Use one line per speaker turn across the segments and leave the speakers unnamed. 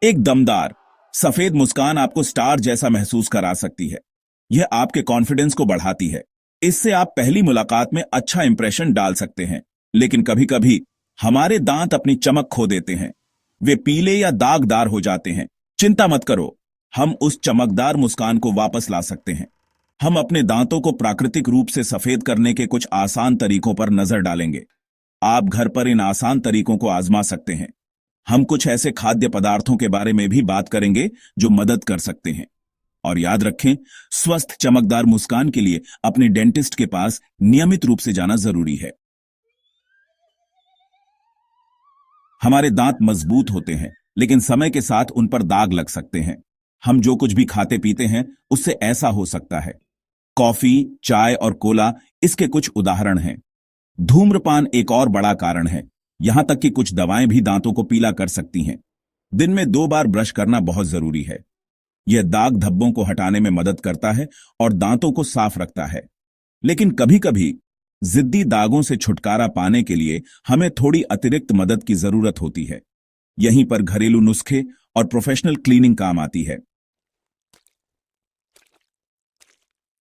एक दमदार सफेद मुस्कान आपको स्टार जैसा महसूस करा सकती है। यह आपके कॉन्फिडेंस को बढ़ाती है। इससे आप पहली मुलाकात में अच्छा इंप्रेशन डाल सकते हैं। लेकिन कभी कभी हमारे दांत अपनी चमक खो देते हैं। वे पीले या दागदार हो जाते हैं। चिंता मत करो, हम उस चमकदार मुस्कान को वापस ला सकते हैं। हम अपने दांतों को प्राकृतिक रूप से सफेद करने के कुछ आसान तरीकों पर नजर डालेंगे। आप घर पर इन आसान तरीकों को आजमा सकते हैं। हम कुछ ऐसे खाद्य पदार्थों के बारे में भी बात करेंगे जो मदद कर सकते हैं। और याद रखें, स्वस्थ चमकदार मुस्कान के लिए अपने डेंटिस्ट के पास नियमित रूप से जाना जरूरी है। हमारे दांत मजबूत होते हैं, लेकिन समय के साथ उन पर दाग लग सकते हैं। हम जो कुछ भी खाते पीते हैं उससे ऐसा हो सकता है। कॉफी, चाय और कोला इसके कुछ उदाहरण हैं। धूम्रपान एक और बड़ा कारण है। यहां तक कि कुछ दवाएं भी दांतों को पीला कर सकती हैं। दिन में 2 बार ब्रश करना बहुत जरूरी है। यह दाग धब्बों को हटाने में मदद करता है और दांतों को साफ रखता है। लेकिन कभी कभी जिद्दी दागों से छुटकारा पाने के लिए हमें थोड़ी अतिरिक्त मदद की जरूरत होती है। यहीं पर घरेलू नुस्खे और प्रोफेशनल क्लीनिंग काम आती है।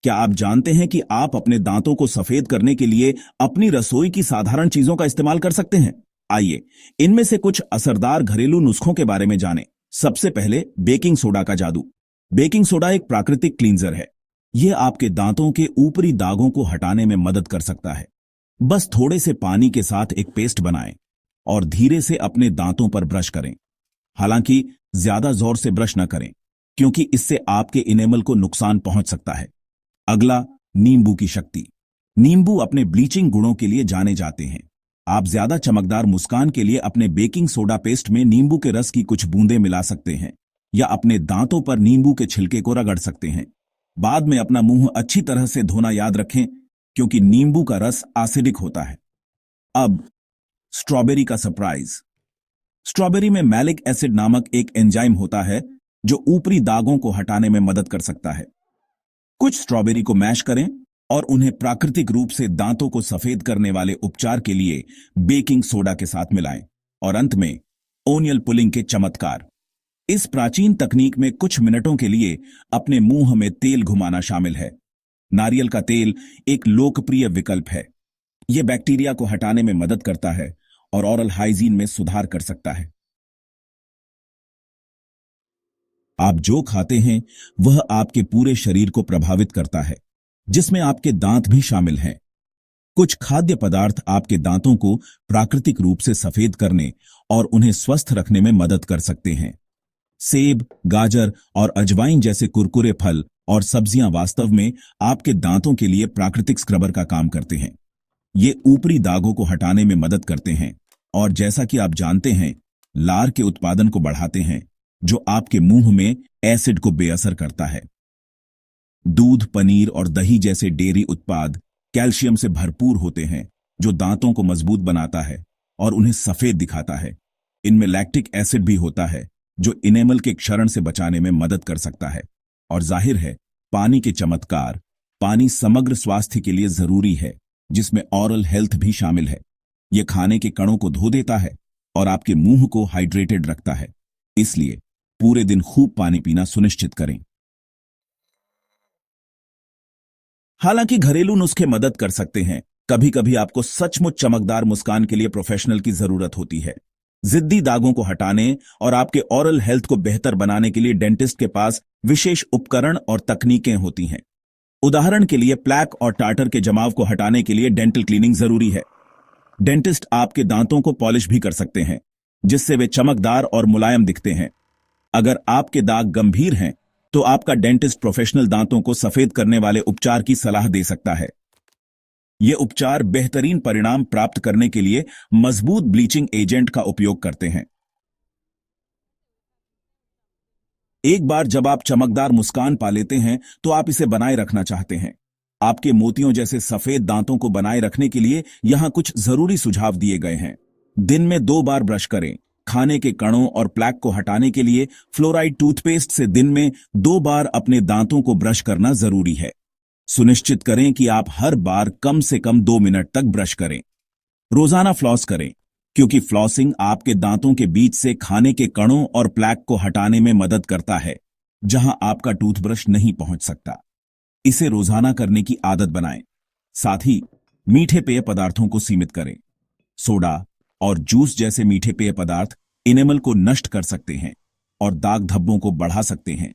क्या आप जानते हैं कि आप अपने दांतों को सफेद करने के लिए अपनी रसोई की साधारण चीजों का इस्तेमाल कर सकते हैं? आइए, इनमें से कुछ असरदार घरेलू नुस्खों के बारे में जानें। सबसे पहले बेकिंग सोडा का जादू। बेकिंग सोडा एक प्राकृतिक क्लींजर है। यह आपके दांतों के ऊपरी दागों को हटाने में मदद कर सकता है। बस थोड़े से पानी के साथ एक पेस्ट बनाएं और धीरे से अपने दांतों पर ब्रश करें। हालांकि ज्यादा जोर से ब्रश न करें, क्योंकि इससे आपके इनेमल को नुकसान पहुंच सकता है। अगला, नींबू की शक्ति। नींबू अपने ब्लीचिंग गुणों के लिए जाने जाते हैं। आप ज्यादा चमकदार मुस्कान के लिए अपने बेकिंग सोडा पेस्ट में नींबू के रस की कुछ बूंदें मिला सकते हैं, या अपने दांतों पर नींबू के छिलके को रगड़ सकते हैं। बाद में अपना मुंह अच्छी तरह से धोना याद रखें, क्योंकि नींबू का रस एसिडिक होता है। अब स्ट्रॉबेरी का सरप्राइज। स्ट्रॉबेरी में मैलिक एसिड नामक एक एंजाइम होता है जो ऊपरी दागों को हटाने में मदद कर सकता है। कुछ स्ट्रॉबेरी को मैश करें और उन्हें प्राकृतिक रूप से दांतों को सफेद करने वाले उपचार के लिए बेकिंग सोडा के साथ मिलाएं। और अंत में ओनियल पुलिंग के चमत्कार। इस प्राचीन तकनीक में कुछ मिनटों के लिए अपने मुंह में तेल घुमाना शामिल है। नारियल का तेल एक लोकप्रिय विकल्प है। यह बैक्टीरिया को हटाने में मदद करता है और ओरल हाइजीन में सुधार कर सकता है। आप जो खाते हैं वह आपके पूरे शरीर को प्रभावित करता है, जिसमें आपके दांत भी शामिल हैं। कुछ खाद्य पदार्थ आपके दांतों को प्राकृतिक रूप से सफेद करने और उन्हें स्वस्थ रखने में मदद कर सकते हैं। सेब, गाजर और अजवाइन जैसे कुरकुरे फल और सब्जियां वास्तव में आपके दांतों के लिए प्राकृतिक स्क्रबर का काम करते हैं। ये ऊपरी दागों को हटाने में मदद करते हैं और जैसा कि आप जानते हैं, लार के उत्पादन को बढ़ाते हैं, जो आपके मुंह में एसिड को बेअसर करता है। दूध, पनीर और दही जैसे डेयरी उत्पाद कैल्शियम से भरपूर होते हैं, जो दांतों को मजबूत बनाता है और उन्हें सफेद दिखाता है। इनमें लैक्टिक एसिड भी होता है, जो इनेमल के क्षरण से बचाने में मदद कर सकता है। और जाहिर है, पानी के चमत्कार। पानी समग्र स्वास्थ्य के लिए जरूरी है, जिसमें ओरल हेल्थ भी शामिल है। यह खाने के कणों को धो देता है और आपके मुंह को हाइड्रेटेड रखता है। इसलिए पूरे दिन खूब पानी पीना सुनिश्चित करें। हालांकि घरेलू नुस्खे मदद कर सकते हैं, कभी कभी आपको सचमुच चमकदार मुस्कान के लिए प्रोफेशनल की जरूरत होती है। जिद्दी दागों को हटाने और आपके ओरल हेल्थ को बेहतर बनाने के लिए डेंटिस्ट के पास विशेष उपकरण और तकनीकें होती हैं। उदाहरण के लिए, प्लैक और टार्टर के जमाव को हटाने के लिए डेंटल क्लीनिंग जरूरी है। डेंटिस्ट आपके दांतों को पॉलिश भी कर सकते हैं, जिससे वे चमकदार और मुलायम दिखते हैं। अगर आपके दाग गंभीर हैं, तो आपका डेंटिस्ट प्रोफेशनल दांतों को सफेद करने वाले उपचार की सलाह दे सकता है। ये उपचार बेहतरीन परिणाम प्राप्त करने के लिए मजबूत ब्लीचिंग एजेंट का उपयोग करते हैं। एक बार जब आप चमकदार मुस्कान पा लेते हैं, तो आप इसे बनाए रखना चाहते हैं। आपके मोतियों जैसे सफेद दांतों को बनाए रखने के लिए यहां कुछ जरूरी सुझाव दिए गए हैं। दिन में 2 बार ब्रश करें। खाने के कणों और प्लैक को हटाने के लिए फ्लोराइड टूथपेस्ट से दिन में 2 बार अपने दांतों को ब्रश करना जरूरी है। सुनिश्चित करें कि आप हर बार कम से कम 2 मिनट तक ब्रश करें। रोजाना फ्लॉस करें। क्योंकि फ्लॉसिंग आपके दांतों के बीच से खाने के कणों और प्लैक को हटाने में मदद करता है, जहां आपका टूथब्रश नहीं पहुंच सकता। इसे रोजाना करने की आदत बनाएं। साथ ही मीठे पेय पदार्थों को सीमित करें। सोडा और जूस जैसे मीठे पेय पदार्थ इनेमल को नष्ट कर सकते हैं और दाग धब्बों को बढ़ा सकते हैं।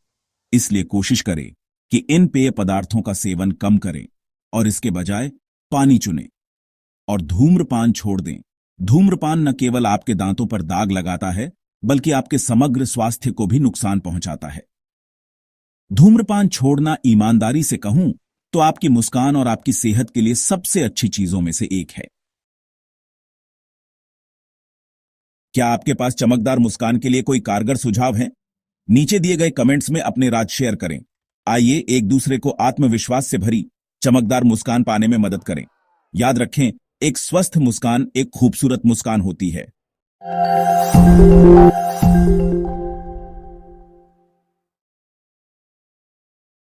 इसलिए कोशिश करें कि इन पेय पदार्थों का सेवन कम करें और इसके बजाय पानी चुनें। और धूम्रपान छोड़ दें। धूम्रपान न केवल आपके दांतों पर दाग लगाता है, बल्कि आपके समग्र स्वास्थ्य को भी नुकसान पहुंचाता है। धूम्रपान छोड़ना, ईमानदारी से कहूं तो आपकी मुस्कान और आपकी सेहत के लिए सबसे अच्छी चीजों में से एक है। क्या आपके पास चमकदार मुस्कान के लिए कोई कारगर सुझाव है? नीचे दिए गए कमेंट्स में अपने राज शेयर करें। आइए एक दूसरे को आत्मविश्वास से भरी चमकदार मुस्कान पाने में मदद करें। याद रखें, एक स्वस्थ मुस्कान एक खूबसूरत मुस्कान होती है।